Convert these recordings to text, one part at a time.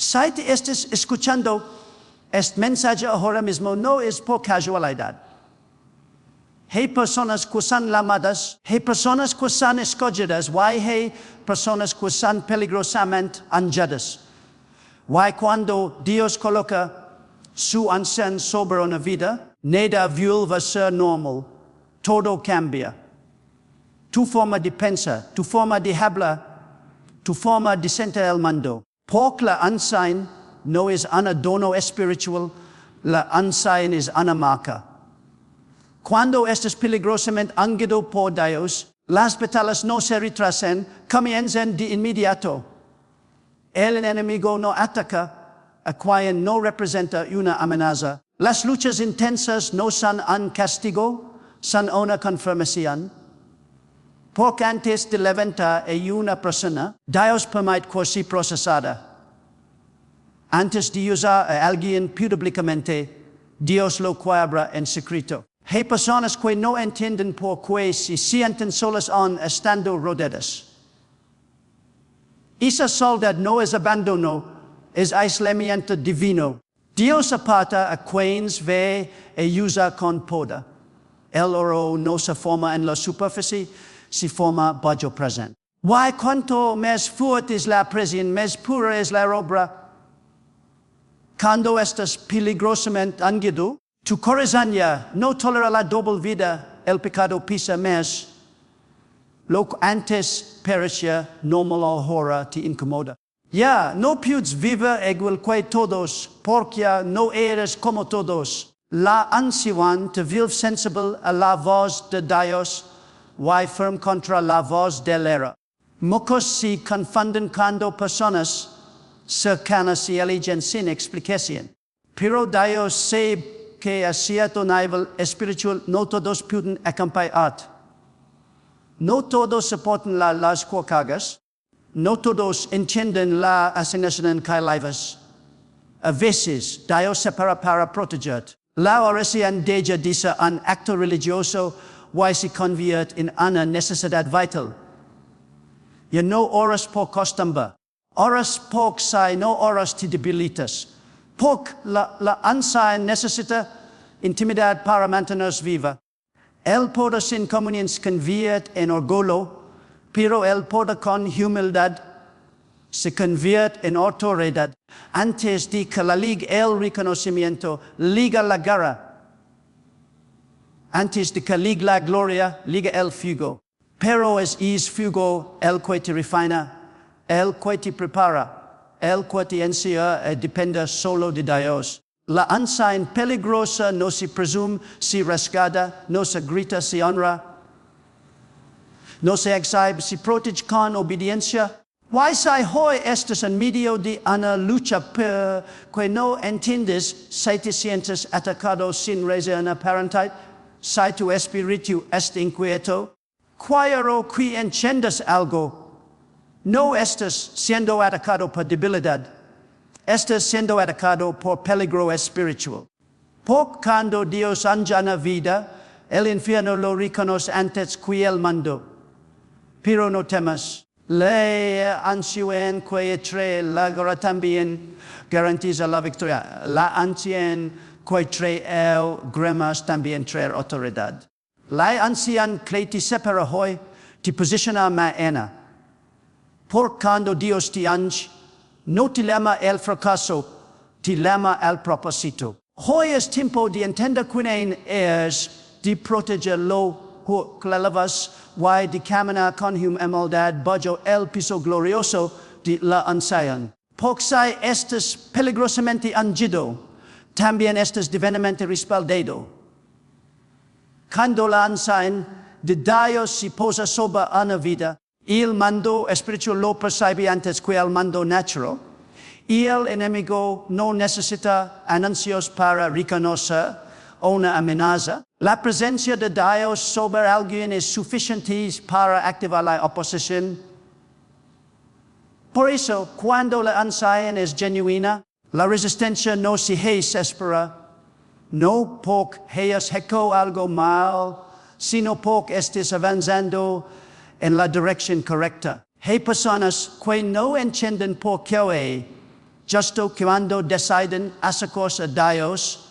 Si te estés escuchando este mensaje ahora mismo, no es por casualidad. Hay personas que son llamadas, hay personas que son escogidas, hay personas que son peligrosamente ungidas. Cuando Dios coloca su unción sobre una vida, nada vuelve a ser normal, todo cambia. Tu forma de pensar, tu forma de hablar, tu forma de sentir el mundo. Porque la unción no es una dono espiritual, la unción es una marca. Cuando estás peligrosamente ungido por Dios, las batallas no se retrasan, comienzan de inmediato. El enemigo no ataca, a quien no representa una amenaza. Las luchas intensas no son un castigo, son una confirmación. Porque antes de levantar a una persona, Dios permite que sea procesada. Antes de usar a alguien públicamente, Dios lo cuadra en secreto. Hay personas que no entienden por qué se sienten solas aún estando rodeadas. Esa soledad no es abandono, es aislamiento divino. Dios aparta a quienes ve y usa con poder. El oro no se forma en la superficie, se forma bajo presente. Cuanto más fuerte es la presión, más pura es la obra. Cuando estás peligrosamente ungido, tu corazón ya no tolera la doble vida, el pecado pisa más. Lo que antes parecía normal ahora te incomoda. Ya no puedes vivir igual que todos, porque no eres como todos. La unción te vuelve sensible a la voz de Dios, firme contra la voz del error. Muchos se confunden cuando personas cercanas se eligen sin explicación. Pero Dios sabe que a cierto nivel espiritual no todos pueden acompañar. No todos soportan las cargas. No todos entienden la asignación que llevas. A veces Dios separa para proteger. La oración deja de ser un acto religioso se convierte en una necesidad vital. Ya no oras por costumbre. Oras porque si no oras te debilitas. Porque la unción necesita intimidad para mantenerse viva. El poder sin comunión se convierte en orgullo, pero el poder con humildad se convierte en autoridad. Antes de que la liga el reconocimiento, liga la guerra. Antes de que liga la gloria, liga el fuego. Pero es fuego el que te refina, el que te prepara, el que te enseña a depender solo de Dios. La unción peligrosa no se presume, se rescata, no se grita, se honra, no se exhibe, se protege con obediencia. Si hoy estás en medio de una lucha que no entiendes, si te sientes atacado sin razón aparente, si tu espíritu está inquieto, quiero que entiendas algo. No estás siendo atacado por debilidad. Estás siendo atacado por peligro espiritual. Porque cuando Dios unge una vida, el infierno lo reconoce antes que el mundo. Pero no temas. La unción que trae la guerra también garantiza la victoria. La unción que trae el gramas también trae autoridad. La unción que te separa hoy te posiciona mañana. Porque cuando Dios te unge, no te llama el fracaso, te llama el propósito. Hoy es tiempo de entender quién es, de proteger lo que lavas, de caminar con humildad bajo el piso glorioso de la unción. Porque si estás peligrosamente ungido, también estás divinamente respaldado. Cuando la unción de Dios se posa sobre una vida, el mando espiritual lo percibe antes que el mando natural. Y el enemigo no necesita anuncios para reconocer una amenaza. La presencia de Dios sobre alguien es suficiente para activar la oposición. Por eso, cuando la unción es genuina, la resistencia no se desespera. No porque hayas hecho algo mal, sino porque estés avanzando en la dirección correcta. Hay personas que no entienden por qué justo cuando deciden acercarse a Dios,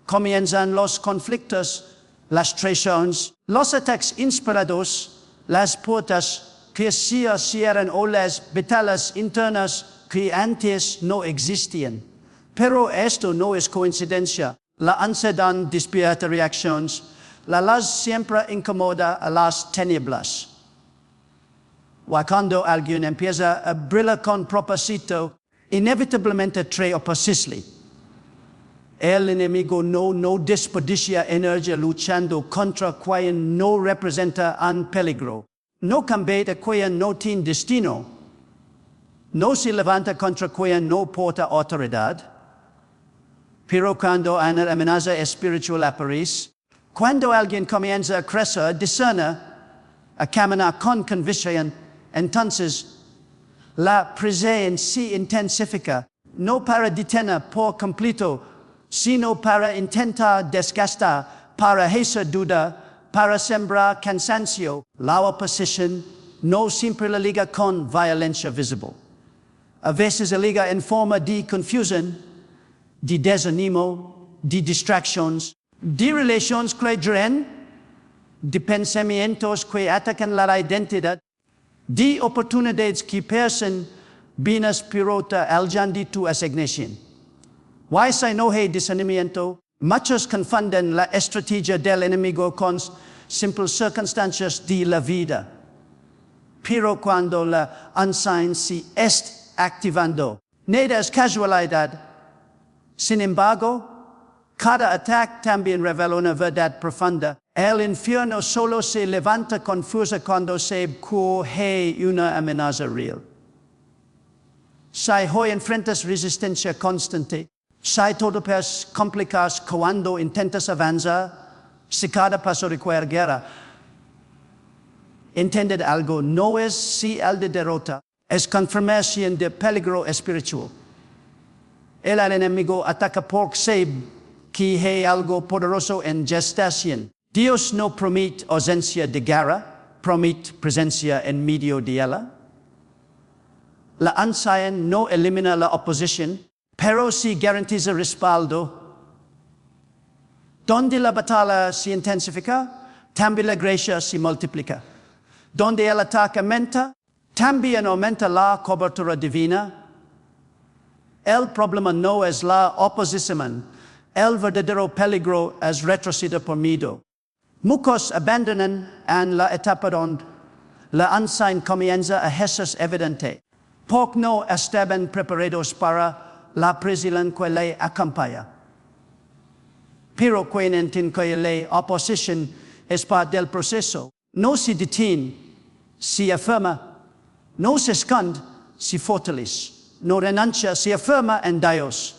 comienzan los conflictos, las traiciones, los ataques inesperados, las puertas que se cierran o las batallas internas que antes no existían. Pero esto no es coincidencia. La ansiedad despierta reacciones. La luz siempre incomoda a las tinieblas. Cuando alguien empieza a brillar con propósito, inevitablemente trae oposición. El enemigo no desperdicia energía luchando contra quien no representa un peligro. No cambia quien no tiene destino. No se levanta contra quien no porta autoridad. Pero cuando una amenaza espiritual aparece, cuando alguien comienza a crecer, discernir, a caminar con convicción, entonces la presión se intensifica, no para detener por completo, sino para intentar desgastar, para hacer duda, para sembrar cansancio. La oposición no siempre la liga con violencia visible. A veces la liga en forma de confusión, de desánimo, de distracciones, de relaciones que drenan, de pensamientos que atacan la identidad, de oportunidades que piercen bienes pirota al de tu asignación. Si no hay discernimiento, muchos confunden la estrategia del enemigo con simples circunstancias de la vida. Pero cuando la unción se está activando, nada es casualidad. Sin embargo, cada ataque también revela una verdad profunda. El infierno solo se levanta confuso cuando sabe que hay una amenaza real. Si hoy enfrentas resistencia constante, si todo parece complicarse cuando intentas avanzar, si cada paso requiere guerra, entended algo, no es señal de derrota, es confirmación de peligro espiritual. El enemigo ataca porque sabe que hay algo poderoso en gestación. Dios no promete ausencia de guerra, promete presencia en medio de ella. La unción no elimina la oposición, pero sí garantiza respaldo. Donde la batalla se intensifica, también la gracia se multiplica. Donde el ataque aumenta, también aumenta la cobertura divina. El problema no es la oposición, el verdadero peligro es retroceder por miedo. Muchos abandonan en la etapa donde la unción comienza a hacerse evidente, porque no estaban preparados para la presión que le acompaña. Pero cuando entienden que la oposición es parte del proceso, no se detiene, se afirma, no se esconde, se fortalece. No renuncia, se afirma en Dios.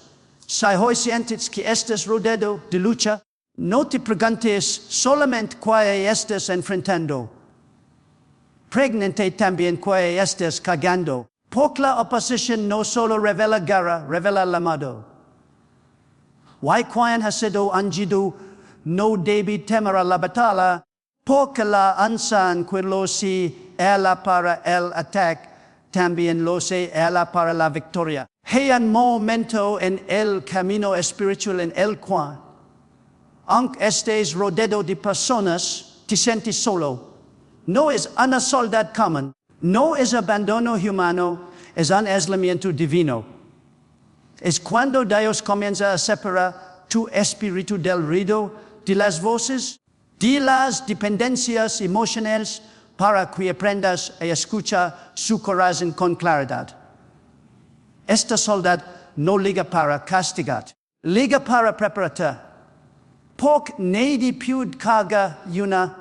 Si hoy sientes que estás rodeado de lucha, no te preguntes solamente qué estás enfrentando. Pregúntate también qué estás cargando. Porque la oposición no solo revela guerra, revela llamado. Quien ha sido ungido no debe temer a la batalla, porque la unción que lo se ela para el ataque, también lo sé ella para la victoria. Hay un momento en el camino espiritual en el cual, aunque estés rodeado de personas, te sientes solo. No es una soledad común, no es abandono humano, es un aislamiento divino. Es cuando Dios comienza a separar tu espíritu del ruido de las voces, de las dependencias emocionales, para que aprendas a escuchar su corazón con claridad. Esta soledad no liga para castigar, liga para prepararte. Porque nadie puede cargar una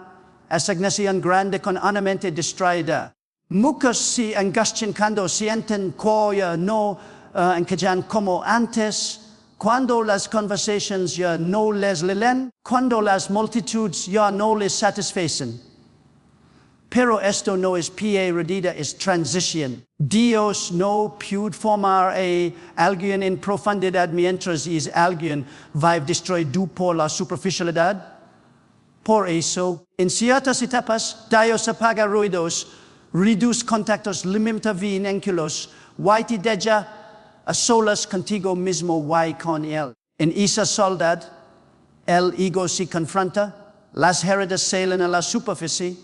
asignación grande con una mente distraída. Muchos se angustian cuando sienten que ya no encajan como antes, cuando las conversaciones ya no les leen, cuando las multitudes ya no les satisfacen. Pero esto no es pie redida, es transición. Dios no puede formar a alguien en profundidad mientras es alguien va destruido por la superficialidad. Por eso, en ciertas etapas, Dios apaga ruidos, reduce contactos, limita vínculos, te deja a solas contigo mismo y con él. En esa soledad, el ego se confronta, las heridas salen a la superficie,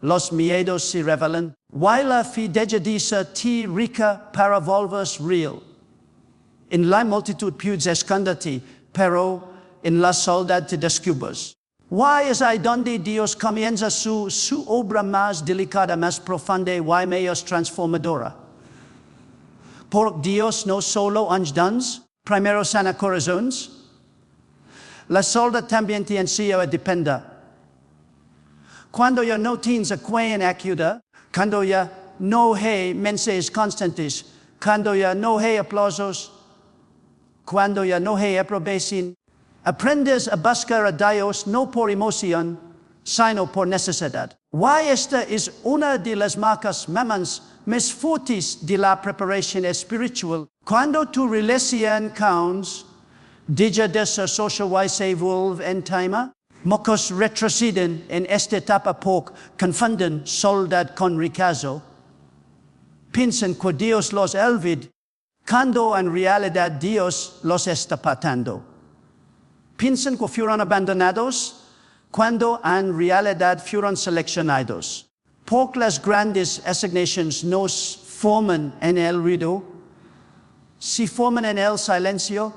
los miedos se revelan, y la fidelidad te rica para volverse real. En la multitud puedes esconderte, pero en la soledad te descubres. Y es ahí donde Dios comienza su obra más delicada, más profunda y más transformadora. Porque Dios no solo uns primero sana corazones, la soledad también te enseña a depender. Cuando ya no tienes en ayuda, cuando ya no hay mensajes constantes, cuando ya no hay aplausos, cuando ya no hay aprobación, aprendes a buscar a Dios no por emoción, sino por necesidad. Y esta es una de las marcas más fuertes de la preparación espiritual. Cuando tu relación con deja de ser social y se vuelve íntima, muchos retroceden en esta etapa porque confunden soledad con rechazo, piensan que Dios los olvida, cuando en realidad Dios los está apartando. Piensan que fueron abandonados, cuando en realidad fueron seleccionados. Porque las grandes asignaciones no se forman en el ruido, se forman en el silencio,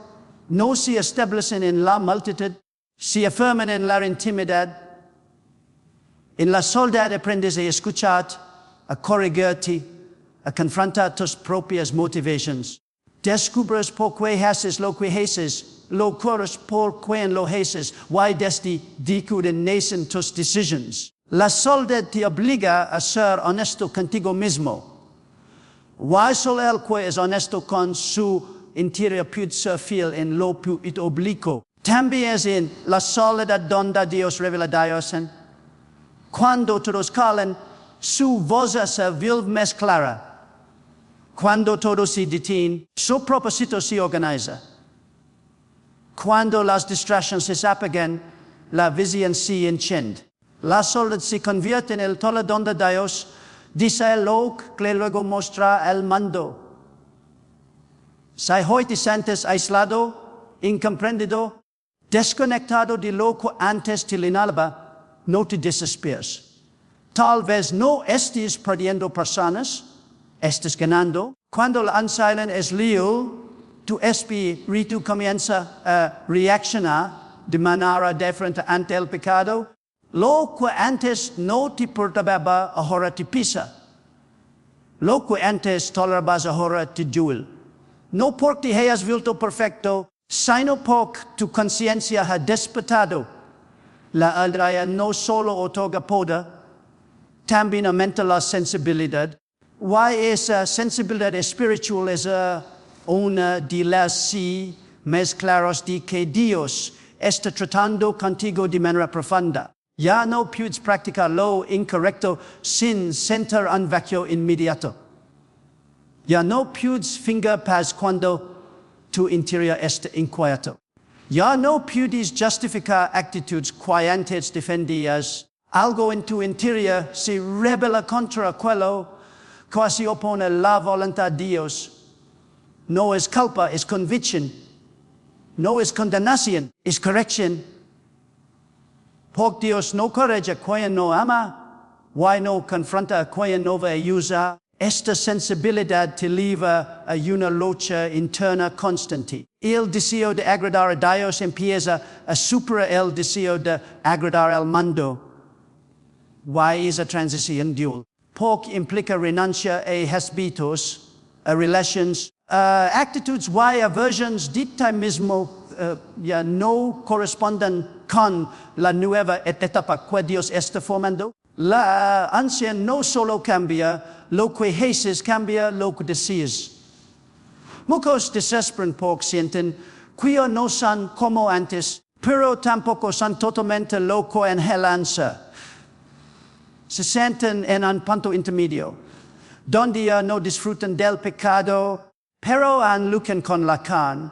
no se establecen en la multitud, se afirman en la intimidad. En la soledad aprendes a escuchar, a corregirte, a confrontar tus propias motivaciones. Descubres por qué haces lo que haces, lo curas por qué lo haces, y desde decuden nacen tus decisiones. La soledad te obliga a ser honesto contigo mismo. Y solo el que es honesto con su interior puede ser fiel en lo oblicuo. También es en la soledad donde Dios revela a Dios. Cuando todos callan, su voz se vuelve más clara. Cuando todos se detienen, su propósito se organiza. Cuando las distracciones se apagan, la visión se enciende. La soledad se convierte en el todo donde Dios dice lo que luego muestra el mundo. Si hoy te sientes aislado, incomprendido, desconectado de lo que antes te llenaba, no te desesperes. Tal vez no estés perdiendo personas, estás ganando. Cuando la ansiedad es real, tu espíritu comienza a reaccionar de manera diferente ante el pecado. Lo que antes no te perturbaba, ahora te pisa. Lo que antes tolerabas, ahora te duele. No porque te hayas vuelto perfecto, sino porque tu conciencia ha despertado. La aldea no solo otorga poder, también aumenta la sensibilidad. Y esa sensibilidad espiritual es una de las sí más claras de que Dios está tratando contigo de manera profunda. Ya no puedes practicar lo incorrecto sin sentir un vacío inmediato. Ya no puedes fingar paz cuando tu interior está inquieto. Ya no puedes justificar actitudes que defendidas. Algo en tu interior se rebela contra aquello que se opone a la voluntad de Dios. No es culpa, es convicción. No es condenación, es corrección. Porque Dios no corrige a quien no ama, y no confronta a quien no va a usar. Esta sensibilidad te lleva a una lucha interna constante. El deseo de agradar a Dios empieza a superar el deseo de agradar al mundo. Y esa transición dual. Porque implica renuncia a hábitos, a relations, actitudes y aversions de ti mismo ya no corresponden con la nueva etapa que Dios está formando. La ansia no solo cambia lo que haces, cambia lo que deseas. Muchos desesperan porque sienten que no son como antes, pero tampoco son totalmente lo que anhelan ser. Se sienten en un punto intermedio, donde ya no disfrutan del pecado, pero luchan con la carne.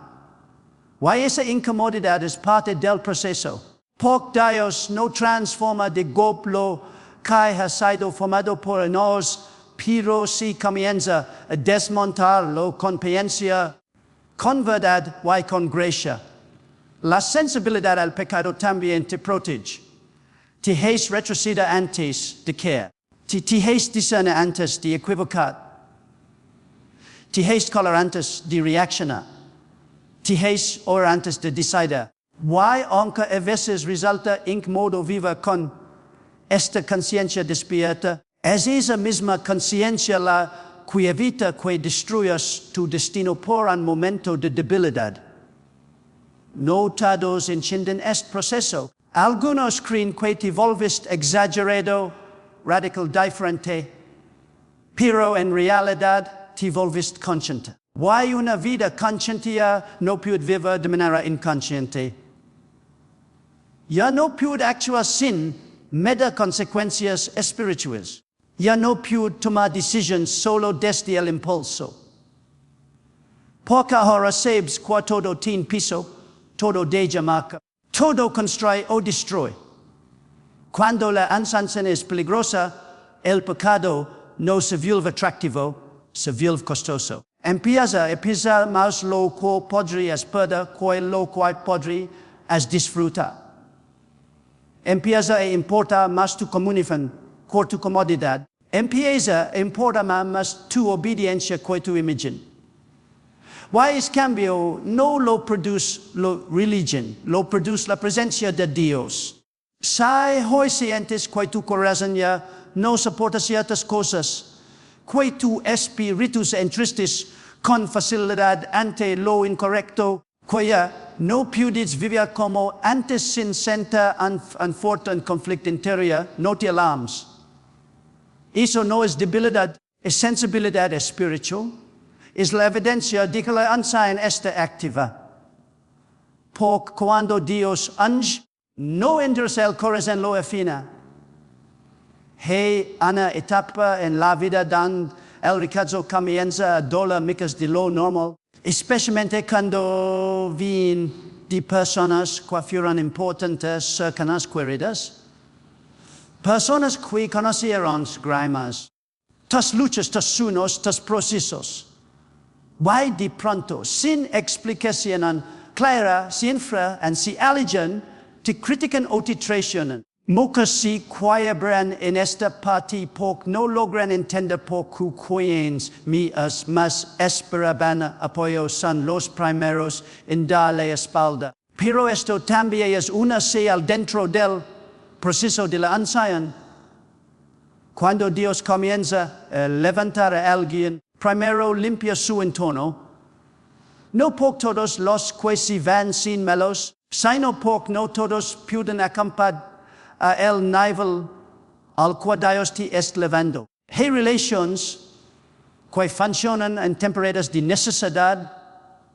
Y esa incomodidad es parte del proceso. Porque Dios no transforma de golpe lo que ha sido formado por nos, pero si comienza a desmontarlo con paciencia, Con verdad y con gracia. La sensibilidad al pecado también te protege. Te hace retroceder antes de caer. Te hace discernir antes de equivocar. Te hace callar antes de reaccionar. Te hace orar antes de decidir. Y aunque a veces resulta incómodo vivir con esta conciencia despierta, es esa misma conciencia la que evita que destruyas tu destino por un momento de debilidad. No todos entienden este proceso. Algunos creen que te volviste exagerado, radical diferente, pero en realidad te volviste consciente. Y una vida consciente no puede vivir de manera inconsciente. Ya no puede actuar sin medir consecuencias espirituales. Ya no puede tomar decisiones solo desde el impulso. Porque ahora sabes que todo tiene piso, todo deja marca, todo construye o destruye. Cuando la unción es peligrosa, el pecado no se vuelve atractivo, se vuelve costoso. Empieza a pisar más lo que podrías perder que lo que podrías disfrutar. Empieza a importar más tu comunión que tu comodidad. Empieza a importar más tu obediencia que tu imagen. Y es cambio no lo produce la religión, lo produce la presencia de Dios. Si hoy sientes que tu corazón ya no soporta ciertas cosas, que tu espíritu se entristece con facilidad ante lo incorrecto, que ya no puedes vivir como antes sin sentir un fuerte conflicto interior, no te alarmes. Eso no es debilidad, es sensibilidad espiritual. Es la evidencia de que la unción está activa. Porque cuando Dios unge, no endurece el corazón lo afina. Hay una etapa en la vida donde el rechazo comienza a doler más de lo normal, especialmente cuando vienen de personas que fueron importantes, cercanas, queridas. Personas que conocieron grimas, tus luchas, tus sueños, tus procesos. Y de pronto, sin explicación clara, sin fe y sin aligen, te critican o te traicionan. Muchos se quiebran en esta parte porque no logran entender por quienes más esperaban apoyo son los primeros en darle espalda. Pero esto también es una señal dentro del proceso de la unción. Cuando Dios comienza a levantar a alguien, primero limpia su entorno, no porque todos los que se van sin malos, sino porque no todos pueden acompañar a el nivel al que Dios te está levando. Hay relaciones que funcionan en temporadas de necesidad,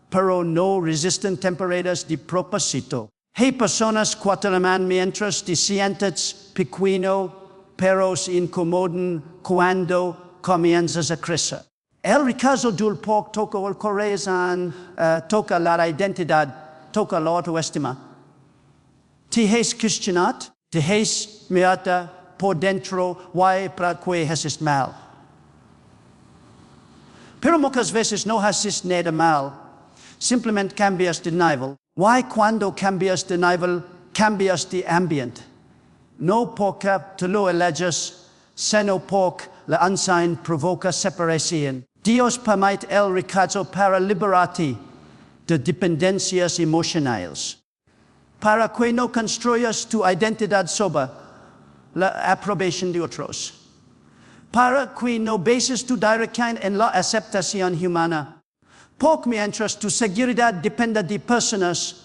pero no resisten temporadas de propósito. Hay personas que te aman mientras te sientes pequeño, pero se incomodan cuando comienzas a crecer. El rechazo del pork toca el corazón, toca la identidad, toca la autoestima. Te has cuestionado, te has mirado por dentro, why para que haces mal. Pero muchas veces no haces nada mal, simplemente cambias de nivel. Why cuando cambias de nivel, cambias de ambiente. No porque te lo eleges, sino porque la unción provoca separación. Dios permite el rechazo para liberarte de dependencias emocionales. Para que no construyas tu identidad sobre la aprobación de otros. Para que no bases tu dirección en la aceptación humana. Porque mientras tu seguridad depende de personas,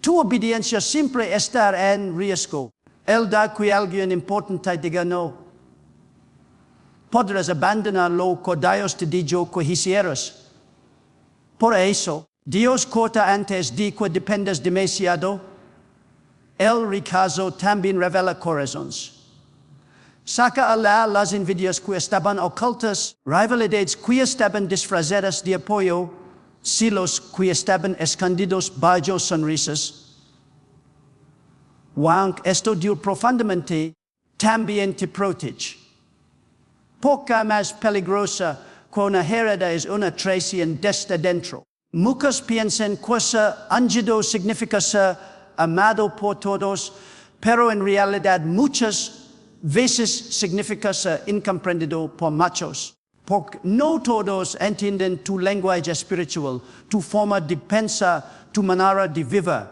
tu obediencia siempre estará en riesgo. El dar que alguien importante diga no. Podrás abandonar lo que Dios te dijo que hicieras. Por eso, Dios corta antes de que dependas demasiado. El rechazo también revela corazones. Saca a la las envidias que estaban ocultas, rivalidades que estaban disfrazadas de apoyo, celos que estaban escondidos bajo sonrisas. Aunque esto dio profundamente, también te protege. Poca más peligrosa Quona hereda es una traición desde dentro. Muchos piensan que ser ungido significa ser amado por todos, pero en realidad muchas veces significa ser incomprendido por muchos. Porque no todos entienden tu lenguaje espiritual, tu forma de pensar, tu manera de vivir.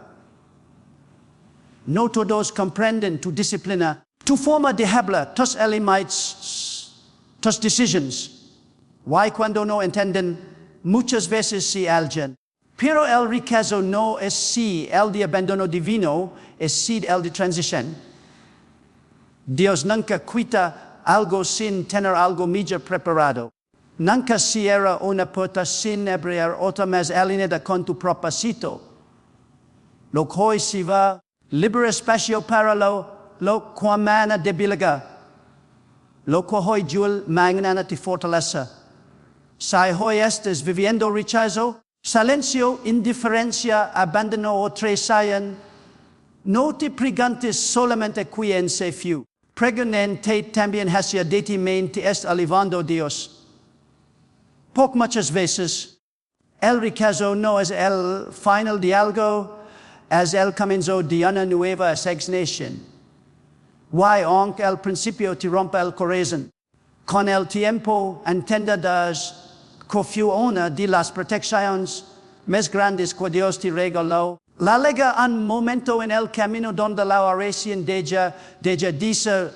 No todos comprenden tu disciplina, tu forma de hablar, tus elementos, tus decisiones. Why cuando no entienden, muchas veces sí alguien. Pero el rechazo no es sí el de abandono divino, es sí el de transición. Dios nunca quita algo sin tener algo mejor preparado. Nunca cierra una puerta sin abrir otra más alineada con tu propósito. Lo que hoy se va, libera espacio para lo que mana debilidad. Lo que hoy Jul magnana te fortaleza. Si hoy estás viviendo rechazo, silencio, indiferencia, abandono o traición, no te preguntes solamente quién se fue. Pregúntate también hacia de ti te está alivando Dios. Porque muchas veces el rechazo no es el final de algo, es el comienzo de una nueva asignación. Why aunque al principio te rompe el corazón, con el tiempo entenderás que fue una de las protecciones más grandes que Dios te regaló. La llega un momento en el camino donde la oración deja de ser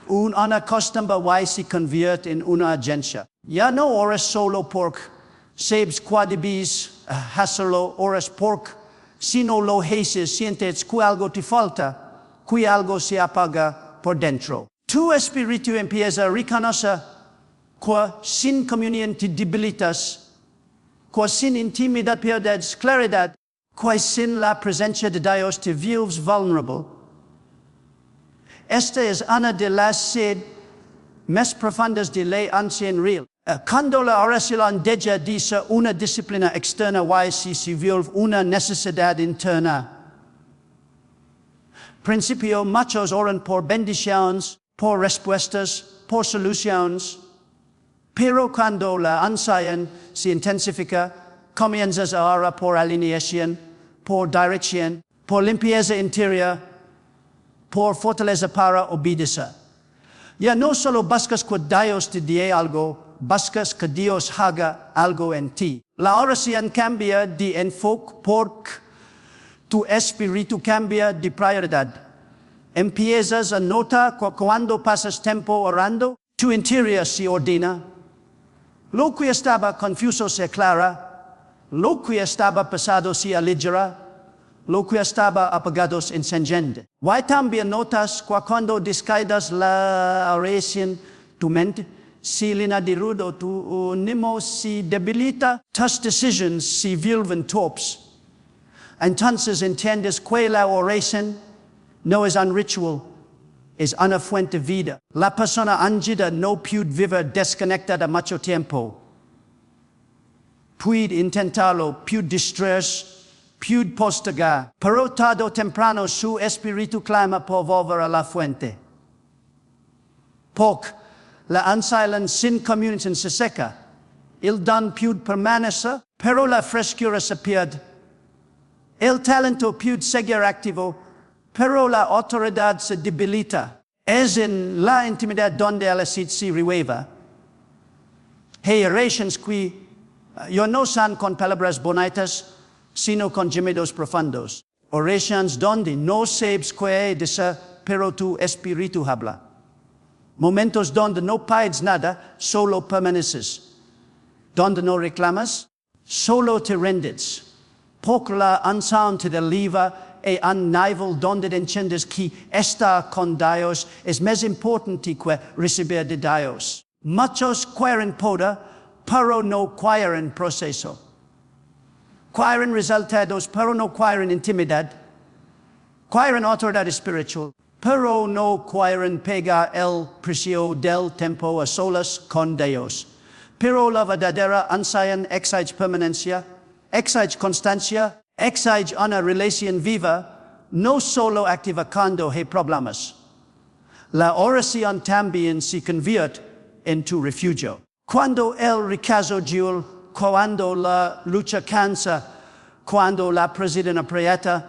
una costumbre y se convierte en una agencia. Ya no oras solo porque sabes que debes hacerlo, oras porque si no lo haces sientes que algo te falta, que algo se apaga por dentro. Tu espíritu empieza a reconocer que sin comunión te debilitas, que sin intimidad pierdes claridad, que sin la presencia de Dios te vives vulnerable. Esta es una de las sed más profundas de la unción real. Cuando la oración deja de ser una disciplina externa, se vive una necesidad interna. Principio, muchos oran por bendiciones, por respuestas, por soluciones. Pero cuando la unción se intensifica, comienzas a orar por alineación, por dirección, por limpieza interior, por fortaleza para obedecer. Ya no solo buscas que Dios te dé algo, buscas que Dios haga algo en ti. La oración cambia de enfoque porque tu espíritu cambia de prioridad. Empiezas a notar que cuando pasas tiempo orando, tu interior se ordena. Lo que estaba confuso se aclara, lo que estaba pesado se aligera, lo que estaba apagado se enciende. Y también notas que cuando descuidas la oración, tu mente se llena de ruido, tu ánimo se debilita, tus decisiones se vuelven torpes. Entonces entiendes que la oración no es un ritual, es una fuente de vida. La persona ungida no puede vivir desconectada mucho tiempo. Puede intentarlo, puede distraerse, puede postergar, pero tarde o temprano su espíritu clama por volver a la fuente. Porque la unción sin comunión se seca. El don puede permanecer, pero la frescura se pierde. El talento puede seguir activo, pero la autoridad se debilita. Es en la intimidad donde el acid se renueva. Hay oraciones que no son con palabras bonitas, sino con gemidos profundos. Oraciones donde no sabes qué decir, pero tu espíritu habla. Momentos donde no pides nada, solo permaneces. Donde no reclamas, solo te rendes. Porque la unción te deliva e un nivel donde entiendes que estar con Dios es más importante que recibir de Dios. Muchos quieren poder, pero no quieren proceso. Quieren resultados, pero no quieren intimidad. Quieren autoridad espiritual, pero no quieren pegar el precio del tiempo a solas con Dios. Pero la verdadera unción exige permanencia, exige constancia, exige una relación viva, no solo activa cuando hay problemas. La oración también se convierte en tu refugio. Cuando el ricazo Giul, cuando la lucha cansa, cuando la presidenta aprieta,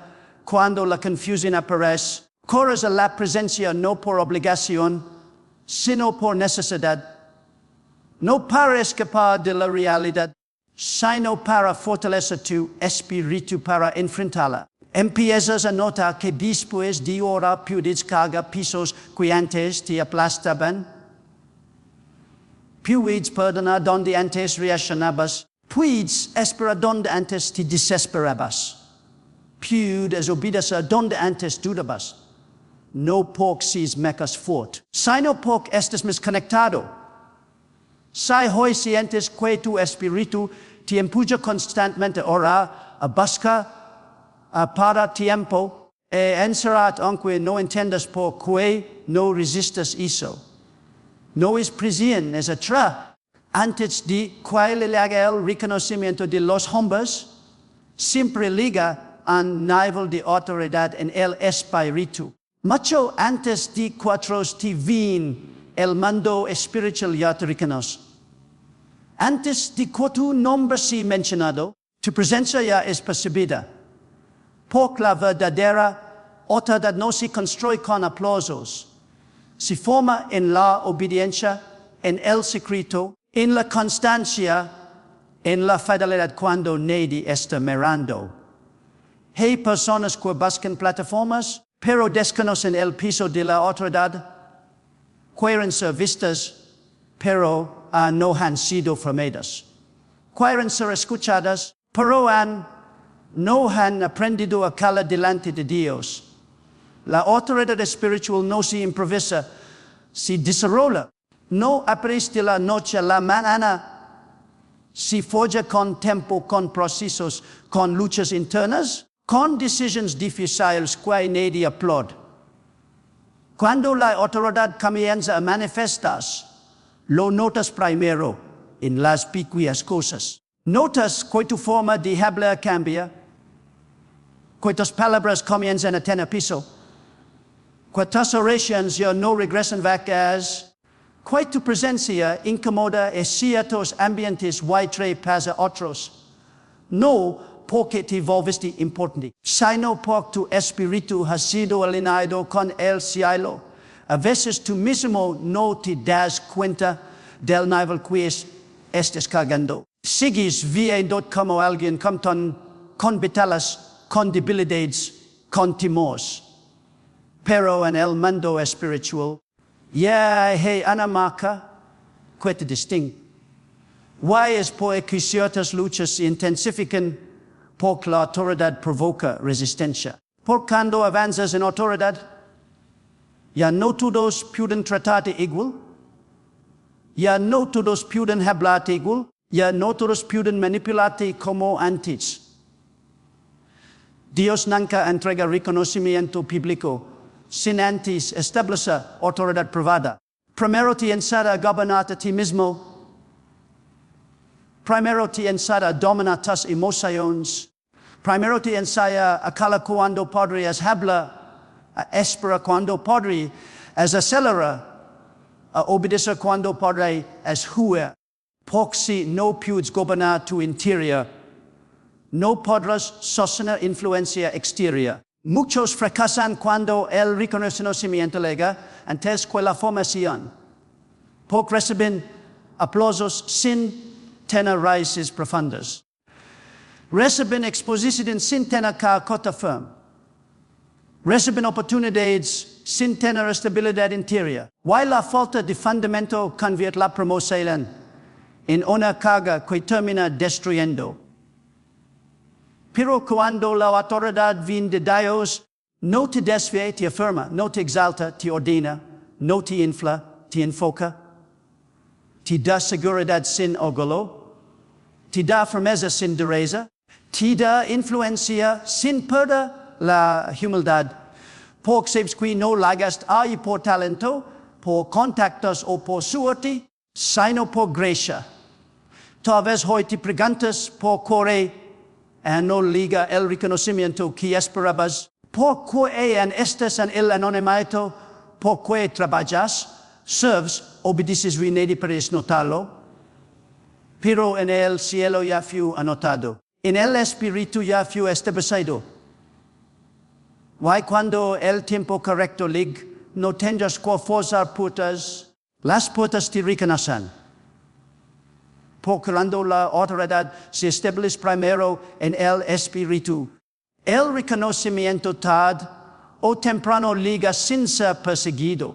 cuando la confusión aparece, corres a la presencia no por obligación, sino por necesidad, no para escapar de la realidad, sino para fortalecer tu espíritu para enfrentarla. Empiezas a notar que después de orar puedes cargar pisos que antes te aplastaban. Puedes perdonar donde antes reaccionabas. Puedes esperar donde antes te desesperabas. Puedes obedecer donde antes dudabas. No porque seas mecas fort, sino porque estás desconectado. Si hoy sientes que tu espíritu te empuja constantemente a orar, a buscar, para tiempo, encerrar aunque no entiendas por qué no resistes eso. No es prisión, es atrás. Antes de que le haga el reconocimiento de los hombres, siempre liga a nivel de autoridad en el espíritu. Mucho antes de cuatros te vin, el mando espiritual ya te reconoce. Antes de que tu nombre sea mencionado, tu presencia ya es percibida. Porque la verdadera autoridad no se construye con aplausos. Se forma en la obediencia, en el secreto, en la constancia, en la fidelidad cuando nadie está mirando. Hay personas que buscan plataformas, pero desconocen el piso de la autoridad. Quieren ser vistas, pero no han sido formadas. Quieren ser escuchadas, pero no han aprendido a calar delante de Dios. La autoridad espiritual no se improvisa, se desarrolla. No aparece de la noche a la mañana, se forja con tiempo, con procesos, con luchas internas, con decisiones difíciles que nadie aplaude. Cuando la autoridad comienza a manifestarse, lo notas primero en las pequeñas cosas. Notas que tu forma de hablar cambia, que tus palabras comienzan a tener peso, que tus oraciones ya no regresan vacías, que tu presencia incomoda en ciertos ambientes y para otros. No porque te volviste importante, sino porque tu espíritu ha sido alineado con el cielo. A veces tú mismo no te das cuenta del nivel que estás cargando. Sigues viendo como alguien con batallas, con debilidades, con temores. Pero en el mundo espiritual, ya hay una marca que te distingue. Es porque ciertas luchas se intensifican porque la autoridad provoca resistencia. Porque cuando avanzas en autoridad, ya no todos pueden tratarte igual, ya no todos pueden hablarte igual, ya no todos pueden manipularte como antes. Dios nunca entrega reconocimiento público sin antes establecer autoridad privada. Primero te enseña a gobernarte a ti mismo. Primero te enseña a dominar tus emociones. Primero te enseña a calar cuando podrías hablar, a esperar cuando podrías acelerar, a obedecer cuando podrías jugar. Porque si no puedes gobernar tu interior, no podrás sostener influencia exterior. Muchos fracasan cuando el reconocimiento llega antes que la formación. Porque reciben aplausos sin tener raíces profundas. Reciben exposición sin tener carcota firme. Reciben oportunidades sin tener estabilidad interior. La falta de fundamento convierte la promoción en una carga que termina destruyendo. Pero cuando la autoridad viene de Dios, no te desvía, te afirma, no te exalta, te ordena, no te infla, te enfoca, te da seguridad sin orgullo, te da firmeza sin dureza, te da influencia sin perder la humildad. Porque sabes que no lagas ahí por talento, por contactos o por suerte, sino por gracia. Tal vez hoy te preguntas por qué no liga el reconocimiento que esperabas. ¿Por qué estás en el anonimato? ¿Por qué trabajas? ¿Serves? ¿Obedeces y nadie puedes notarlo? pero en el cielo ya fue anotado. En el espíritu ya fue establecido. Why cuando el tiempo correcto llegue, no tendrás que forzar puertas, las puertas te reconocen. Porque cuando la autoridad se establece primero en el espíritu, el reconocimiento tarde o temprano llega sin ser perseguido.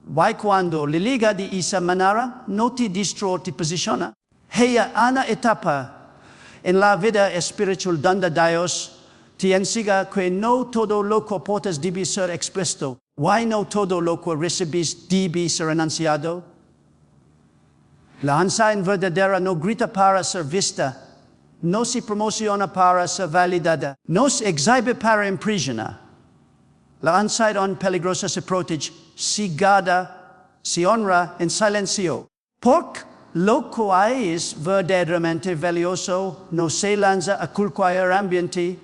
Why cuando le liga de esa manera, no te destruye, te posiciona. Hay una etapa en la vida espiritual donde Dios te enseña que no todo lo que portas debe ser expuesto. Why no todo lo que recibes debe ser anunciado? La enseñanza verdadera no grita para ser vista, no se promociona para ser validada, no se exhibe para impresionar. La enseñanza peligrosa se protege, se guarda, se honra en silencio. Porque lo que es verdaderamente valioso no se lanza a cualquier ambiente,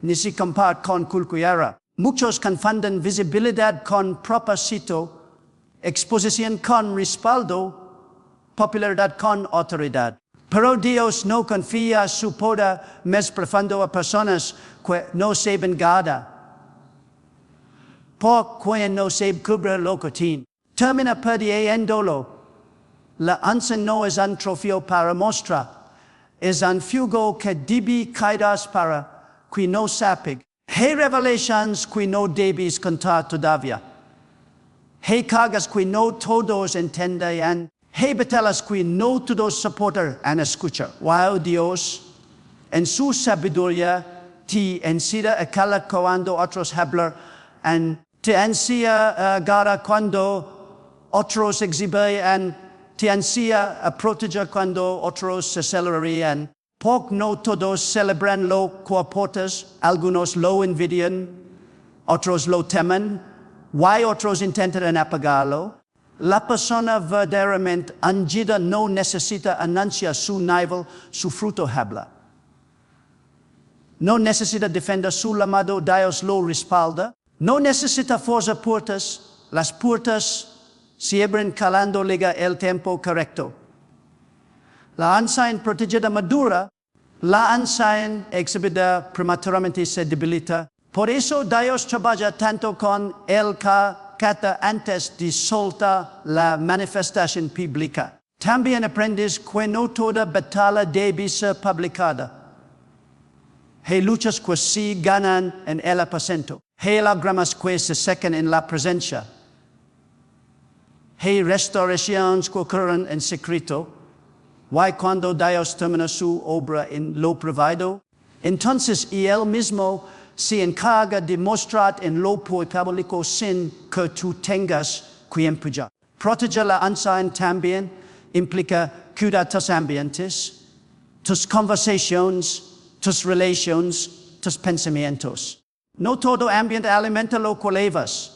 ni se comparte con cualquiera. Muchos confunden visibilidad con propósito, exposición con respaldo, popularidad con autoridad. Pero Dios no confía su poder más profundo a personas que no saben guardar. Porque no saben cubrir lo que tienen. Termina perdiéndolo. La unción no es un trofeo para mostrar. Es un fuego que debe caer para que no sabe. Hay revelaciones que no debes contar todavía. Hay cargas que no todos entienden. Hay batallas que no todos soportan y escuchan. Wow, Dios, en su sabiduría, te enseña a callar cuando otros hablan, y te enseña a guardar cuando otros exhiben, y te enseña a proteger cuando otros se celebran. Porque no todos celebran lo que aportas, algunos lo envidian, otros lo temen, why otros intentan apagarlo. La persona verdaderamente ungida no necesita anunciar su nivel, su fruto habla. No necesita defender su llamado, Dios lo respalda. No necesita forzar puertas, las puertas se abren calando llega el tiempo correcto. La enseñanza protegida madura, la enseñanza exhibida prematuramente se debilita. Por eso Dios trabaja tanto con el cata antes de soltar la manifestación pública. También aprendes que no toda batalla debe ser publicada. Hay luchas que se ganan en el aposento. Hay lágrimas que se secan en la presencia. Hay restauraciones que ocurren en secreto. Why cuando Dios termina su obra en lo privado, entonces Él mismo se encarga de mostrar en lo público sin que tú tengas que empujar. Proteger la enseñanza también implica cuidar tus ambientes, tus conversaciones, tus relaciones, tus pensamientos. No todo ambiente alimenta lo que llevas.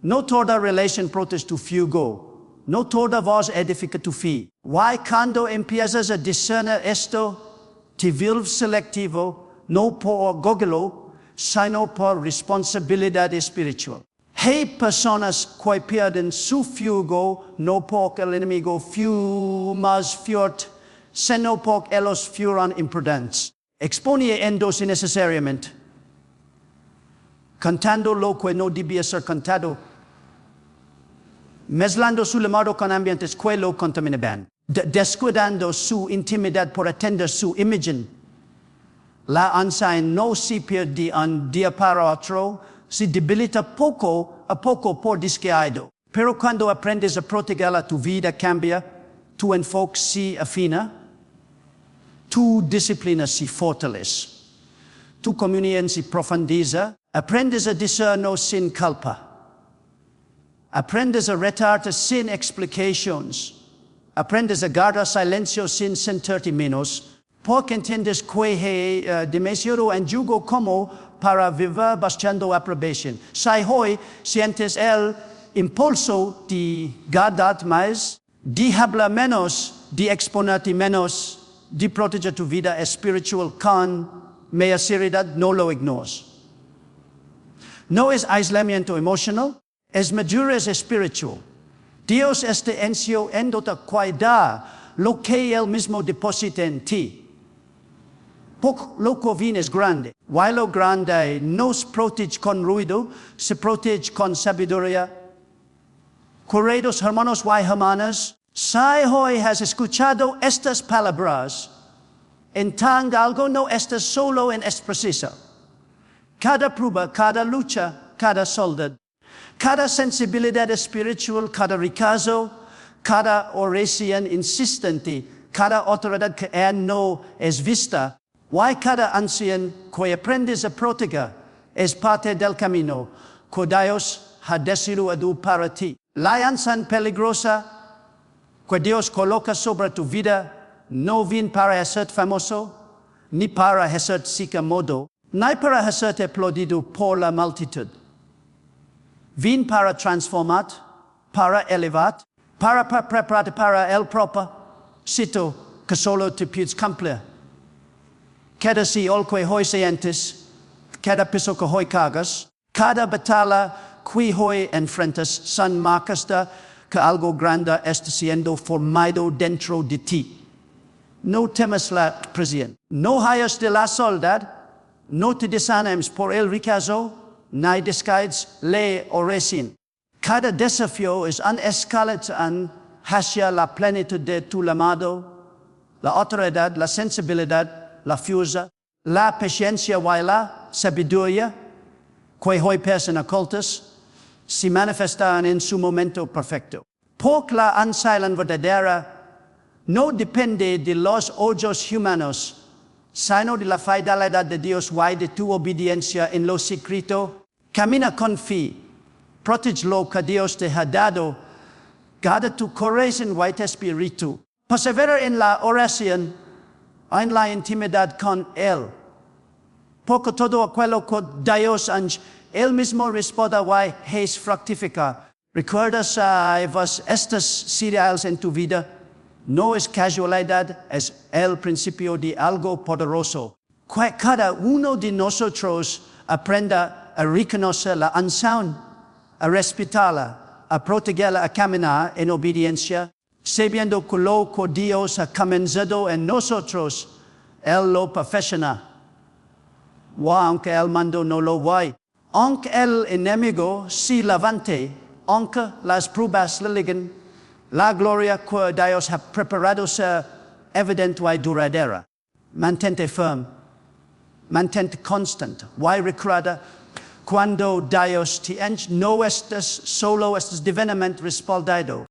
No toda relación protege tu fuego. No toda voz edifica tu fe. Why cuando empiezas a discernir esto, te vuelves selectivo, no por gogolo, sino por responsabilidad espiritual. Hay personas que pierden su fuego, no porque el enemigo fue más fuerte, sino porque ellos fueron imprudentes. Exponiendo innecesariamente, cantando lo que no debía ser cantado, mezclando su llamado con ambientes que lo contaminaban, descuidando su intimidad por atender su imagen. La enseñanza no se pierde un día para otro, se debilita poco a poco por descuido. Pero cuando aprendes a protegerla, tu vida cambia, tu enfoque se afina, tu disciplina se fortalece, tu comunión se profundiza, aprendes a discernir sin culpa. Aprendes a retarte sin explicaciones. Aprendes a guardar silencio sin sentirte menos. Porque entiendes que hay demasiado en yugo como para vivir buscando aprobación. Si hoy sientes el impulso de guardar más, de hablar menos, de exponerte menos, de proteger tu vida espiritual con mayor seriedad, no lo ignores. No es aislamiento emocional. Es madurez espiritual. Dios este encio endota cuidar lo que él mismo deposita en ti. Lo que viene es grande. While lo grande no se protege con ruido, se protege con sabiduría. Queridos hermanos y hermanas, si hoy has escuchado estas palabras, entiende algo, no estás solo en este proceso. Cada prueba, cada lucha, cada soledad, cada sensibilidad espiritual, cada recazo, cada oración insistente, cada autoridad que no es vista, y cada anciano que aprendes a proteger es parte del camino que Dios ha decidido para ti. La unción peligrosa que Dios coloca sobre tu vida no viene para ser famoso, ni para ser modo, ni para ser aplaudido por la multitud. Viene para transformar, para elevar, para prepararte para el propósito que solo te puedes cumplir. Cada si ol que hoy sientes, cada piso que hoy cargas, cada batalla que hoy enfrentas son marcas de que algo grande está siendo formado dentro de ti. No temas la presión. No hayas de la soledad, no te desanimes por el recazo, ni descuides la oración. Cada desafío es una escalada hacia la plenitud de tu llamado, la autoridad, la sensibilidad, la fuerza, la paciencia y la sabiduría que hoy personas ocultas se manifestan en su momento perfecto. Porque la unción verdadera no depende de los ojos humanos, sino de la fidelidad de Dios y de tu obediencia en lo secreto. Camina con fe, protege lo que Dios te ha dado, guarda tu corazón y tu espíritu. Persevera en la oración, en la intimidad con Él. Porque todo aquello que Dios Él mismo responde y es fructifica. ¿Recuerdas Ves Estas Señales en tu vida? No es casualidad, es el principio de algo poderoso. Cada uno de nosotros aprenda a reconocer la unción, a respetarla, a protegerla, a caminar en obediencia, sabiendo que lo que Dios ha comenzado en nosotros, Él lo perfecciona. Aunque el mundo no lo ve, aunque el enemigo se levante, aunque las pruebas le lleguen, la gloria que Dios ha preparado sea evidente y duradera. Mantente firme, mantente constante. Y recuerda, cuando Dios te enche, no estás solo, estás divinamente respaldado.